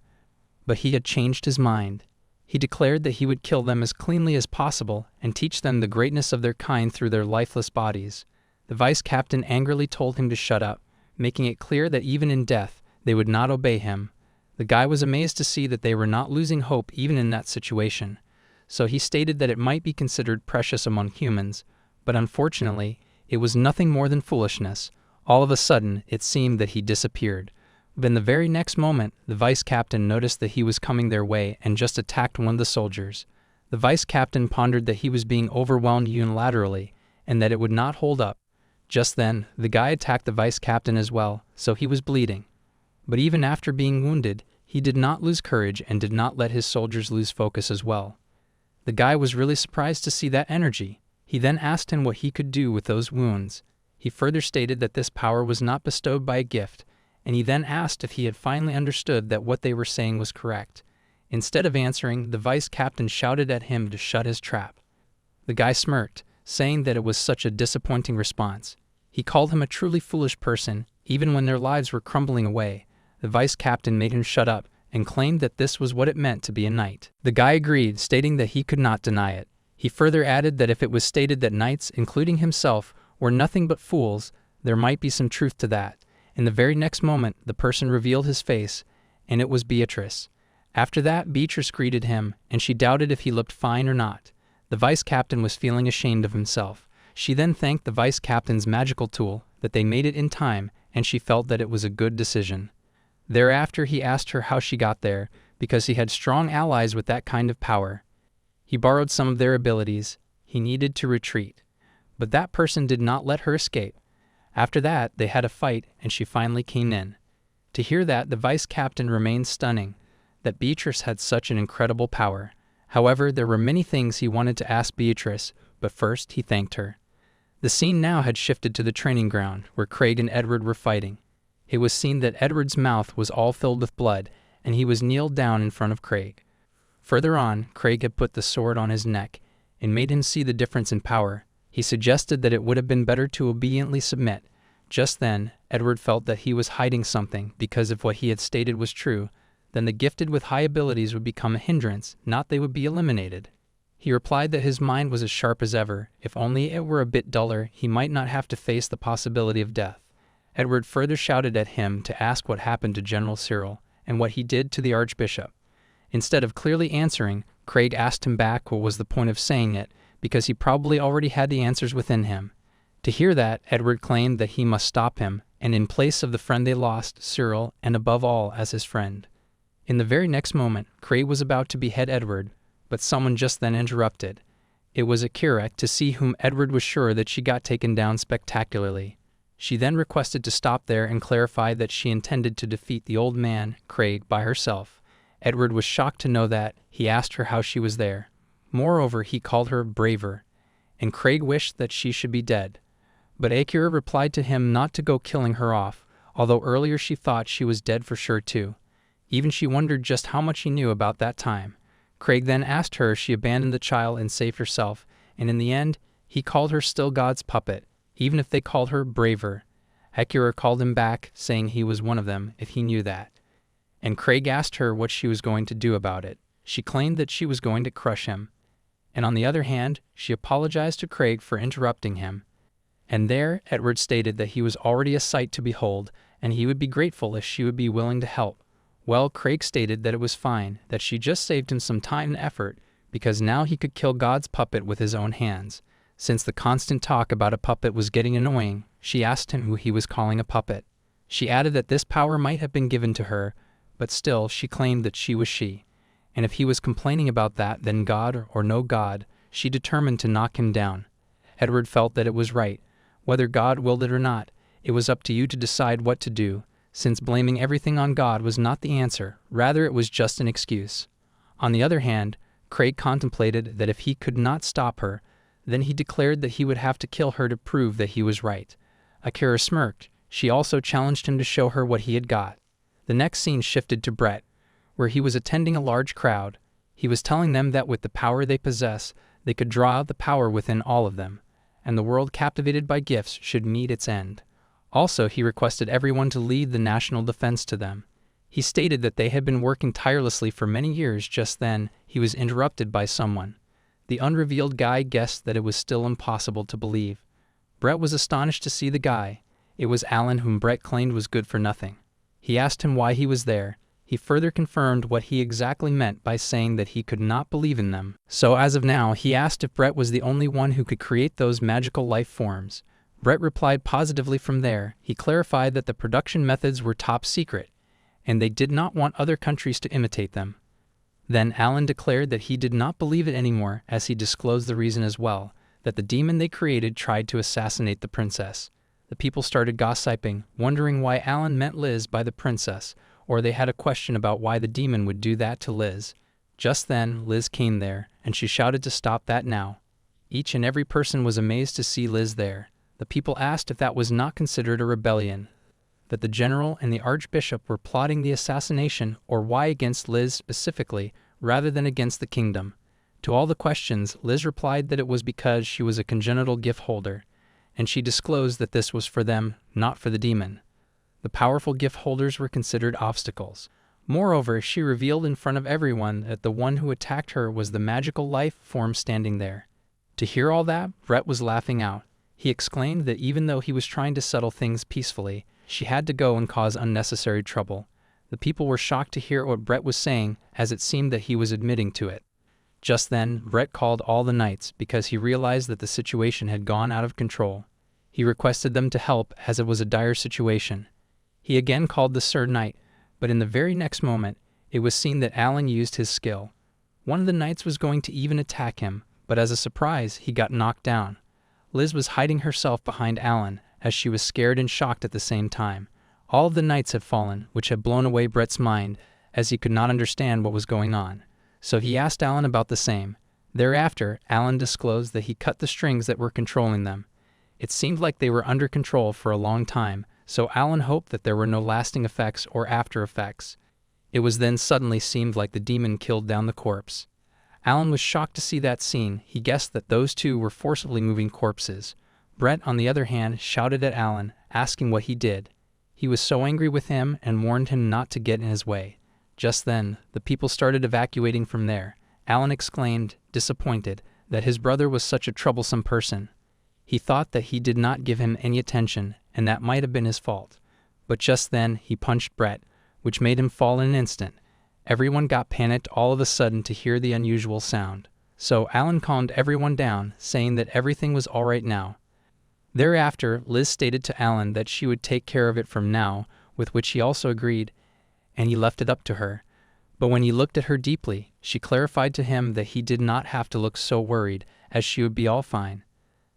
but he had changed his mind. He declared that he would kill them as cleanly as possible and teach them the greatness of their kind through their lifeless bodies. The vice captain angrily told him to shut up, making it clear that even in death, they would not obey him. The guy was amazed to see that they were not losing hope even in that situation, so he stated that it might be considered precious among humans, but unfortunately, it was nothing more than foolishness. All of a sudden, it seemed that he disappeared. But in the very next moment, the vice captain noticed that he was coming their way and just attacked one of the soldiers. The vice captain pondered that he was being overwhelmed unilaterally and that it would not hold up. Just then, the guy attacked the vice captain as well, so he was bleeding. But even after being wounded, he did not lose courage and did not let his soldiers lose focus as well. The guy was really surprised to see that energy. He then asked him what he could do with those wounds. He further stated that this power was not bestowed by a gift, and he then asked if he had finally understood that what they were saying was correct. Instead of answering, the vice captain shouted at him to shut his trap. The guy smirked, saying that it was such a disappointing response. He called him a truly foolish person, even when their lives were crumbling away. The vice captain made him shut up and claimed that this was what it meant to be a knight. The guy agreed, stating that he could not deny it. He further added that if it was stated that knights, including himself, were nothing but fools, there might be some truth to that. In the very next moment, the person revealed his face, and it was Beatrice. After that, Beatrice greeted him, and she doubted if he looked fine or not. The vice captain was feeling ashamed of himself. She then thanked the vice captain's magical tool, that they made it in time, and she felt that it was a good decision. Thereafter, he asked her how she got there, because he had strong allies with that kind of power. He borrowed some of their abilities. He needed to retreat. But that person did not let her escape. After that, they had a fight, and she finally came in. To hear that, the vice captain remained stunning, that Beatrice had such an incredible power. However, there were many things he wanted to ask Beatrice, but first he thanked her. The scene now had shifted to the training ground, where Craig and Edward were fighting. It was seen that Edward's mouth was all filled with blood, and he was kneeled down in front of Craig. Further on, Craig had put the sword on his neck, and made him see the difference in power. He suggested that it would have been better to obediently submit. Just then, Edward felt that he was hiding something, because if what he had stated was true, then the gifted with high abilities would become a hindrance, not they would be eliminated. He replied that his mind was as sharp as ever. If only it were a bit duller, he might not have to face the possibility of death. Edward further shouted at him to ask what happened to General Cyril, and what he did to the Archbishop. Instead of clearly answering, Craig asked him back what was the point of saying it, because he probably already had the answers within him. To hear that, Edward claimed that he must stop him, and in place of the friend they lost, Cyril, and above all as his friend. In the very next moment, Craig was about to behead Edward, but someone just then interrupted. It was Akira, to see whom Edward was sure that she got taken down spectacularly. She then requested to stop there and clarify that she intended to defeat the old man, Craig, by herself. Edward was shocked to know that. He asked her how she was there. Moreover, he called her braver, and Craig wished that she should be dead. But Akira replied to him not to go killing her off, although earlier she thought she was dead for sure too. Even she wondered just how much he knew about that time. Craig then asked her if she abandoned the child and saved herself, and in the end, he called her still God's puppet, even if they called her braver. Akira called him back, saying he was one of them, if he knew that. And Craig asked her what she was going to do about it. She claimed that she was going to crush him. And on the other hand, she apologized to Craig for interrupting him. And there, Edward stated that he was already a sight to behold, and he would be grateful if she would be willing to help. Well, Craig stated that it was fine, that she just saved him some time and effort, because now he could kill God's puppet with his own hands. Since the constant talk about a puppet was getting annoying, she asked him who he was calling a puppet. She added that this power might have been given to her, but still she claimed that she was she. And if he was complaining about that, then God or no God, she determined to knock him down. Edward felt that it was right. Whether God willed it or not, it was up to you to decide what to do. since blaming everything on God was not the answer, rather it was just an excuse. On the other hand, Craig contemplated that if he could not stop her, then he declared that he would have to kill her to prove that he was right. Akira smirked. She also challenged him to show her what he had got. The next scene shifted to Brett, where he was attending a large crowd. He was telling them that with the power they possess, they could draw out the power within all of them, and the world captivated by gifts should meet its end. Also, he requested everyone to lead the national defense to them. He stated that they had been working tirelessly for many years. Just then, he was interrupted by someone. The unrevealed guy guessed that it was still impossible to believe. Brett was astonished to see the guy. It was Alan, whom Brett claimed was good for nothing. He asked him why he was there. He further confirmed what he exactly meant by saying that he could not believe in them. So as of now, he asked if Brett was the only one who could create those magical life forms. Brett replied positively. From there, he clarified that the production methods were top secret, and they did not want other countries to imitate them. Then Alan declared that he did not believe it anymore, as he disclosed the reason as well, that the demon they created tried to assassinate the princess. The people started gossiping, wondering why Alan meant Liz by the princess, or they had a question about why the demon would do that to Liz. Just then, Liz came there, and she shouted to stop that now. Each and every person was amazed to see Liz there. The people asked if that was not considered a rebellion, that the general and the archbishop were plotting the assassination, or why against Liz specifically, rather than against the kingdom. To all the questions, Liz replied that it was because she was a congenital gift holder, and she disclosed that this was for them, not for the demon. The powerful gift holders were considered obstacles. Moreover, she revealed in front of everyone that the one who attacked her was the magical life form standing there. To hear all that, Brett was laughing out. He exclaimed that even though he was trying to settle things peacefully, she had to go and cause unnecessary trouble. The people were shocked to hear what Brett was saying, as it seemed that he was admitting to it. Just then, Brett called all the knights because he realized that the situation had gone out of control. He requested them to help, as it was a dire situation. He again called the Sir Knight, but in the very next moment, it was seen that Alan used his skill. One of the knights was going to even attack him, but as a surprise, he got knocked down. Liz was hiding herself behind Alan, as she was scared and shocked at the same time. All of the knights had fallen, which had blown away Brett's mind, as he could not understand what was going on. So he asked Alan about the same. Thereafter, Alan disclosed that he cut the strings that were controlling them. It seemed like they were under control for a long time, so Alan hoped that there were no lasting effects or after effects. It was then suddenly seemed like the demon killed down the corpse. Alan was shocked to see that scene. He guessed that those two were forcibly moving corpses. Brett, on the other hand, shouted at Alan, asking what he did. He was so angry with him and warned him not to get in his way. Just then, the people started evacuating from there. Alan exclaimed, disappointed, that his brother was such a troublesome person. He thought that he did not give him any attention, and that might have been his fault. But just then, he punched Brett, which made him fall in an instant. Everyone got panicked all of a sudden to hear the unusual sound. So Alan calmed everyone down, saying that everything was all right now. Thereafter, Liz stated to Alan that she would take care of it from now, with which he also agreed, and he left it up to her. But when he looked at her deeply, she clarified to him that he did not have to look so worried, as she would be all fine.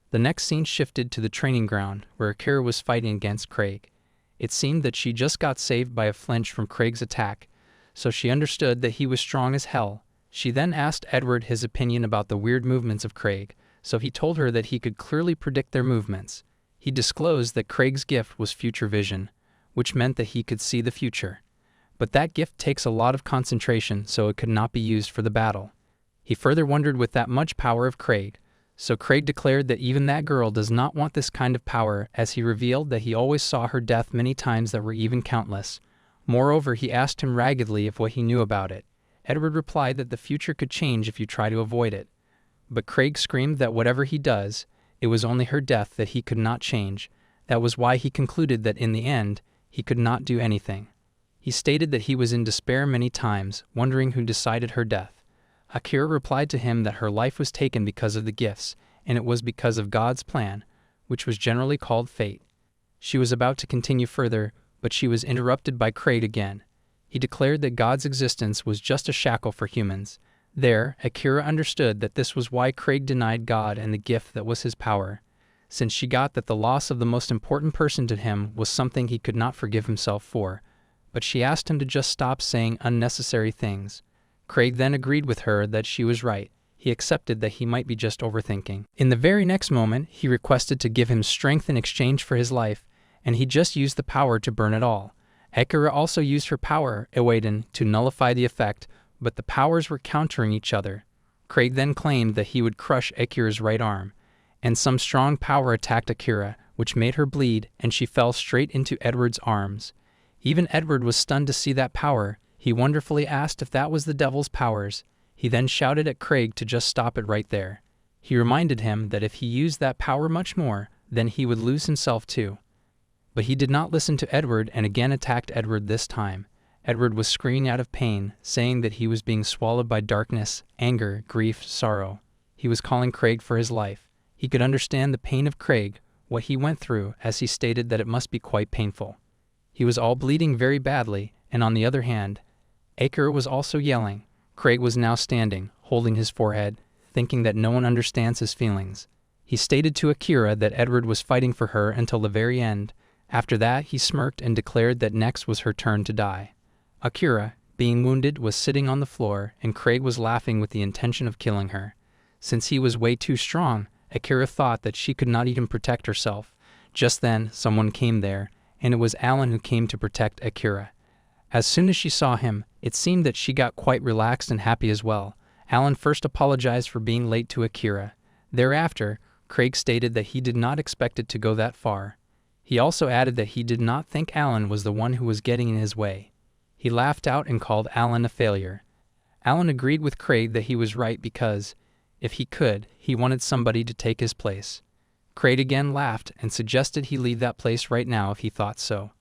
The next scene shifted to the training ground, where Akira was fighting against Craig. It seemed that she just got saved by a flinch from Craig's attack, so she understood that he was strong as hell. She then asked Edward his opinion about the weird movements of Craig, so he told her that he could clearly predict their movements. He disclosed that Craig's gift was future vision, which meant that he could see the future. But that gift takes a lot of concentration, so it could not be used for the battle. He further wondered with that much power of Craig, so Craig declared that even that girl does not want this kind of power, as he revealed that he always saw her death many times that were even countless. Moreover, he asked him raggedly if what he knew about it. Edward replied that the future could change if you try to avoid it. But Craig screamed that whatever he does, it was only her death that he could not change. That was why he concluded that in the end, he could not do anything. He stated that he was in despair many times, wondering who decided her death. Akira replied to him that her life was taken because of the gifts, and it was because of God's plan, which was generally called fate. She was about to continue further, but she was interrupted by Craig again. He declared that God's existence was just a shackle for humans. There, Akira understood that this was why Craig denied God and the gift that was his power. since she got that the loss of the most important person to him was something he could not forgive himself for, but she asked him to just stop saying unnecessary things. Craig then agreed with her that she was right. He accepted that he might be just overthinking. In the very next moment, he requested to give him strength in exchange for his life, and he just used the power to burn it all. Akira also used her power, Ewaden, to nullify the effect, but the powers were countering each other. Craig then claimed that he would crush Akira's right arm, and some strong power attacked Akira, which made her bleed, and she fell straight into Edward's arms. Even Edward was stunned to see that power. He wonderfully asked if that was the devil's powers. He then shouted at Craig to just stop it right there. He reminded him that if he used that power much more, then he would lose himself too. But he did not listen to Edward and again attacked Edward this time. Edward was screaming out of pain, saying that he was being swallowed by darkness, anger, grief, sorrow. He was calling Craig for his life. He could understand the pain of Craig, what he went through, as he stated that it must be quite painful. He was all bleeding very badly, and on the other hand, Akira was also yelling. Craig was now standing, holding his forehead, thinking that no one understands his feelings. He stated to Akira that Edward was fighting for her until the very end. After that, he smirked and declared that next was her turn to die. Akira, being wounded, was sitting on the floor, and Craig was laughing with the intention of killing her. Since he was way too strong, Akira thought that she could not even protect herself. Just then, someone came there, and it was Alan who came to protect Akira. As soon as she saw him, it seemed that she got quite relaxed and happy as well. Alan first apologized for being late to Akira. Thereafter, Craig stated that he did not expect it to go that far. He also added that he did not think Alan was the one who was getting in his way. He laughed out and called Alan a failure. Alan agreed with Craig that he was right because, if he could, he wanted somebody to take his place. Craig again laughed and suggested he leave that place right now if he thought so.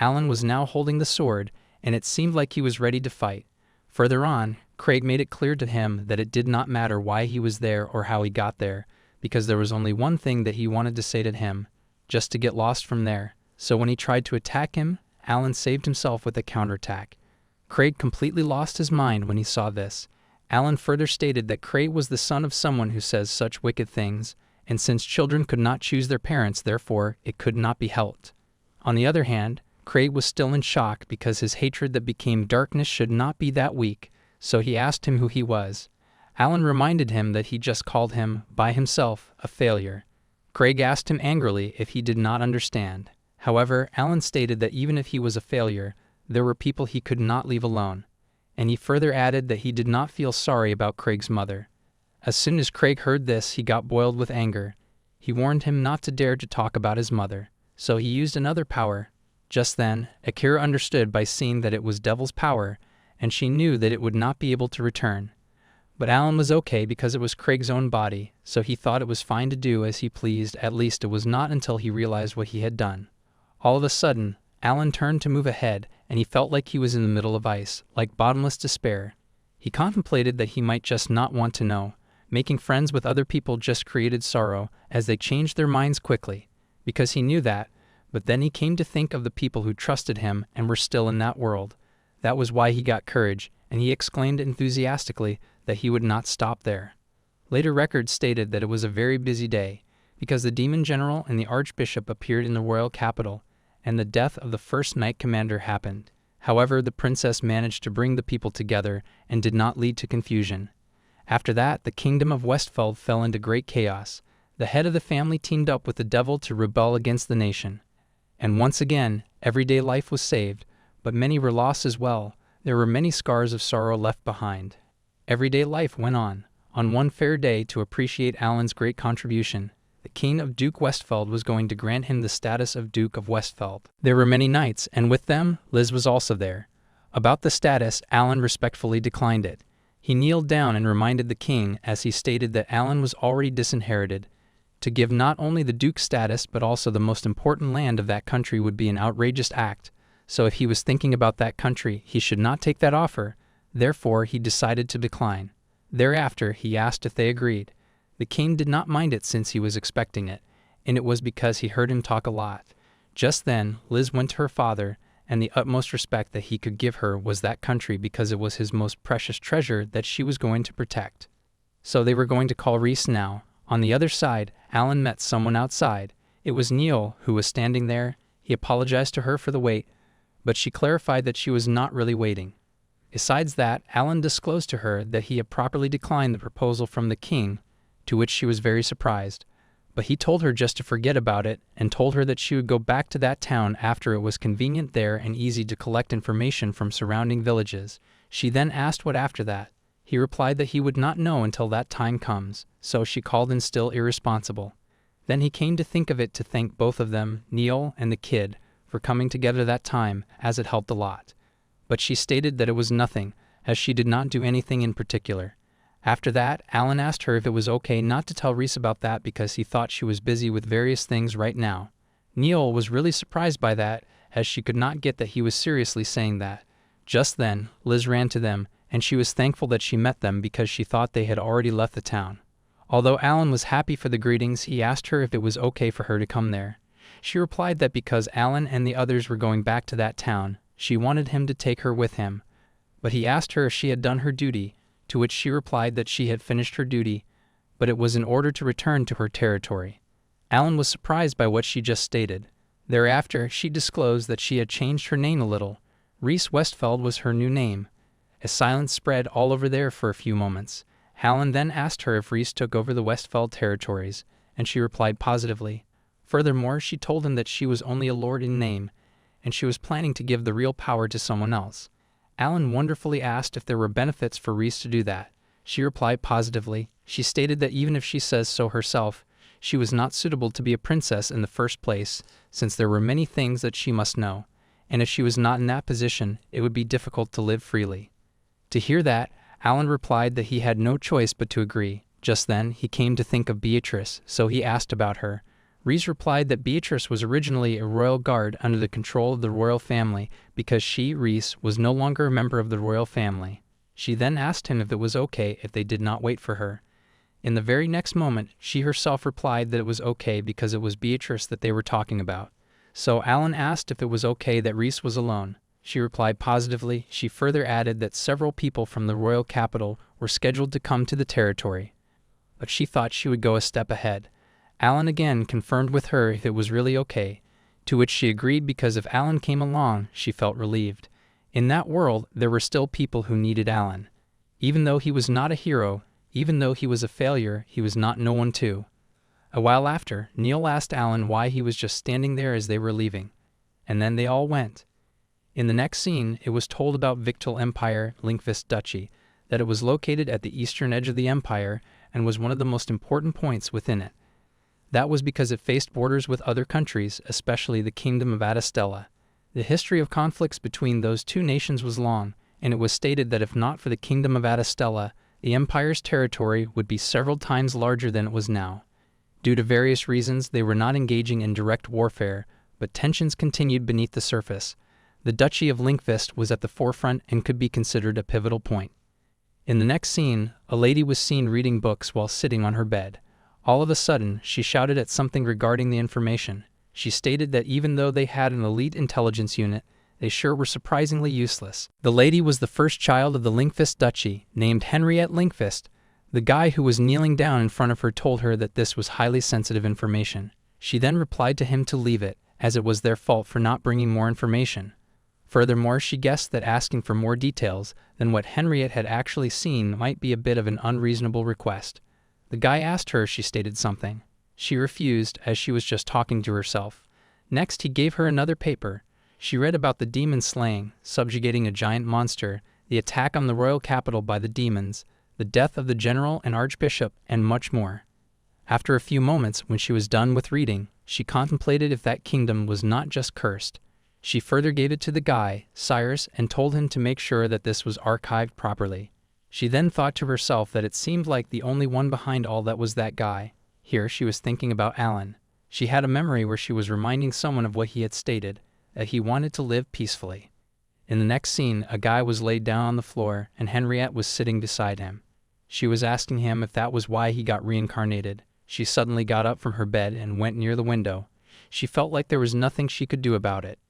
Alan was now holding the sword, and it seemed like he was ready to fight. Further on, Craig made it clear to him that it did not matter why he was there or how he got there, because there was only one thing that he wanted to say to him, just to get lost from there. So when he tried to attack him, Alan saved himself with a counterattack. Craig completely lost his mind when he saw this. Alan further stated that Craig was the son of someone who says such wicked things, and since children could not choose their parents, therefore it could not be helped. On the other hand, Craig was still in shock because his hatred that became darkness should not be that weak, so he asked him who he was. Alan reminded him that he just called him, by himself, a failure. Craig asked him angrily if he did not understand. However, Alan stated that even if he was a failure, there were people he could not leave alone. And he further added that he did not feel sorry about Craig's mother. As soon as Craig heard this, he got boiled with anger. He warned him not to dare to talk about his mother, so he used another power. Just then, Akira understood by seeing that it was Devil's power, and she knew that it would not be able to return. But Alan was okay because it was Craig's own body, so he thought it was fine to do as he pleased. At least it was not until he realized what he had done. All of a sudden, Alan turned to move ahead, and he felt like he was in the middle of ice, like bottomless despair. He contemplated that he might just not want to know. Making friends with other people just created sorrow, as they changed their minds quickly, because he knew that, but then he came to think of the people who trusted him and were still in that world. That was why he got courage, and he exclaimed enthusiastically that he would not stop there. Later records stated that it was a very busy day, because the demon general and the archbishop appeared in the royal capital, and the death of the first knight commander happened. However, the princess managed to bring the people together and did not lead to confusion. After that, the kingdom of Westfeld fell into great chaos. The head of the family teamed up with the devil to rebel against the nation. And once again, everyday life was saved, but many were lost as well. There were many scars of sorrow left behind. Everyday life went on. On one fair day, to appreciate Alan's great contribution, the king of Duke Westfeld was going to grant him the status of Duke of Westfeld. There were many knights, and with them, Liz was also there. About the status, Alan respectfully declined it. He kneeled down and reminded the king, as he stated that Alan was already disinherited. To give not only the duke's status, but also the most important land of that country would be an outrageous act, so if he was thinking about that country, he should not take that offer. Therefore, he decided to decline. Thereafter, he asked if they agreed. The king did not mind it since he was expecting it, and it was because he heard him talk a lot. Just then, Liz went to her father, and the utmost respect that he could give her was that country because it was his most precious treasure that she was going to protect. So they were going to call Reese now. On the other side, Alan met someone outside. It was Neil, who was standing there. He apologized to her for the wait, but she clarified that she was not really waiting. Besides that, Alan disclosed to her that he had properly declined the proposal from the king, to which she was very surprised. But he told her just to forget about it and told her that she would go back to that town after it was convenient there and easy to collect information from surrounding villages. She then asked what after that. He replied that he would not know until that time comes, so she called him still irresponsible. Then he came to think of it to thank both of them, Neil and the kid, for coming together that time, as it helped a lot. But she stated that it was nothing, as she did not do anything in particular. After that, Alan asked her if it was okay not to tell Reese about that because he thought she was busy with various things right now. Neil was really surprised by that, as she could not get that he was seriously saying that. Just then, Liz ran to them, and she was thankful that she met them because she thought they had already left the town. Although Alan was happy for the greetings, he asked her if it was okay for her to come there. She replied that because Alan and the others were going back to that town, she wanted him to take her with him. But he asked her if she had done her duty, to which she replied that she had finished her duty, but it was in order to return to her territory. Alan was surprised by what she just stated. Thereafter, she disclosed that she had changed her name a little. Reese Westfeld was her new name. A silence spread all over there for a few moments. Alan then asked her if Reese took over the Westfeld territories, and she replied positively. Furthermore, she told him that she was only a lord in name, and she was planning to give the real power to someone else. Alan wonderfully asked if there were benefits for Reese to do that. She replied positively. She stated that even if she says so herself, she was not suitable to be a princess in the first place, since there were many things that she must know, and if she was not in that position, it would be difficult to live freely. To hear that, Alan replied that he had no choice but to agree. Just then, he came to think of Beatrice, so he asked about her. Reese replied that Beatrice was originally a royal guard under the control of the royal family because she, Reese, was no longer a member of the royal family. She then asked him if it was okay if they did not wait for her. In the very next moment, she herself replied that it was okay because it was Beatrice that they were talking about. So Alan asked if it was okay that Reese was alone. She replied positively. She further added that several people from the royal capital were scheduled to come to the territory, but she thought she would go a step ahead. Alan again confirmed with her if it was really okay, to which she agreed because if Alan came along, she felt relieved. In that world, there were still people who needed Alan. Even though he was not a hero, even though he was a failure, he was not no one too. A while after, Neil asked Alan why he was just standing there as they were leaving, and then they all went. In the next scene, it was told about Victal Empire, Linkvist Duchy, that it was located at the eastern edge of the empire and was one of the most important points within it. That was because it faced borders with other countries, especially the Kingdom of Adastella. The history of conflicts between those two nations was long, and it was stated that if not for the Kingdom of Adastella, the Empire's territory would be several times larger than it was now. Due to various reasons, they were not engaging in direct warfare, but tensions continued beneath the surface. The Duchy of Linkvist was at the forefront and could be considered a pivotal point. In the next scene, a lady was seen reading books while sitting on her bed. All of a sudden, she shouted at something regarding the information. She stated that even though they had an elite intelligence unit, they sure were surprisingly useless. The lady was the first child of the Linkvist Duchy, named Henriette Linkvist. The guy who was kneeling down in front of her told her that this was highly sensitive information. She then replied to him to leave it, as it was their fault for not bringing more information. Furthermore, she guessed that asking for more details than what Henriette had actually seen might be a bit of an unreasonable request. The guy asked her if she stated something. She refused, as she was just talking to herself. Next, he gave her another paper. She read about the demon slaying, subjugating a giant monster, the attack on the royal capital by the demons, the death of the general and archbishop, and much more. After a few moments, when she was done with reading, she contemplated if that kingdom was not just cursed. She further gave it to the guy, Cyrus, and told him to make sure that this was archived properly. She then thought to herself that it seemed like the only one behind all that was that guy. Here she was thinking about Alan. She had a memory where she was reminding someone of what he had stated, that he wanted to live peacefully. In the next scene, a guy was laid down on the floor, and Henriette was sitting beside him. She was asking him if that was why he got reincarnated. She suddenly got up from her bed and went near the window. She felt like there was nothing she could do about it.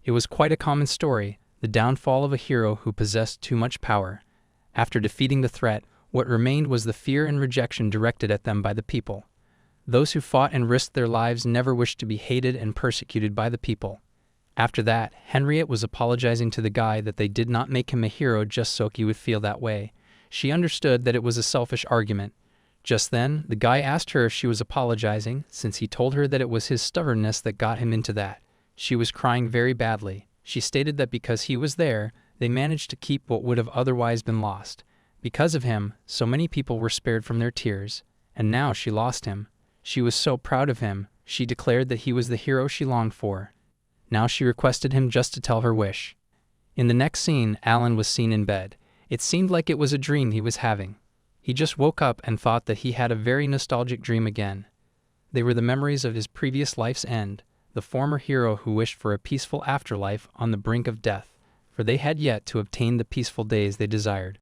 It was quite a common story, the downfall of a hero who possessed too much power. After defeating the threat, what remained was the fear and rejection directed at them by the people. Those who fought and risked their lives never wished to be hated and persecuted by the people. After that, Henriette was apologizing to the guy that they did not make him a hero just so he would feel that way. She understood that it was a selfish argument. Just then, the guy asked her if she was apologizing, since he told her that it was his stubbornness that got him into that. She was crying very badly. She stated that because he was there, they managed to keep what would have otherwise been lost. Because of him, so many people were spared from their tears, and now she lost him. She was so proud of him. She declared that he was the hero she longed for. Now she requested him just to tell her wish. In the next scene, Alan was seen in bed. It seemed like it was a dream he was having. He just woke up and thought that he had a very nostalgic dream again. They were the memories of his previous life's end, the former hero who wished for a peaceful afterlife on the brink of death, for they had yet to obtain the peaceful days they desired.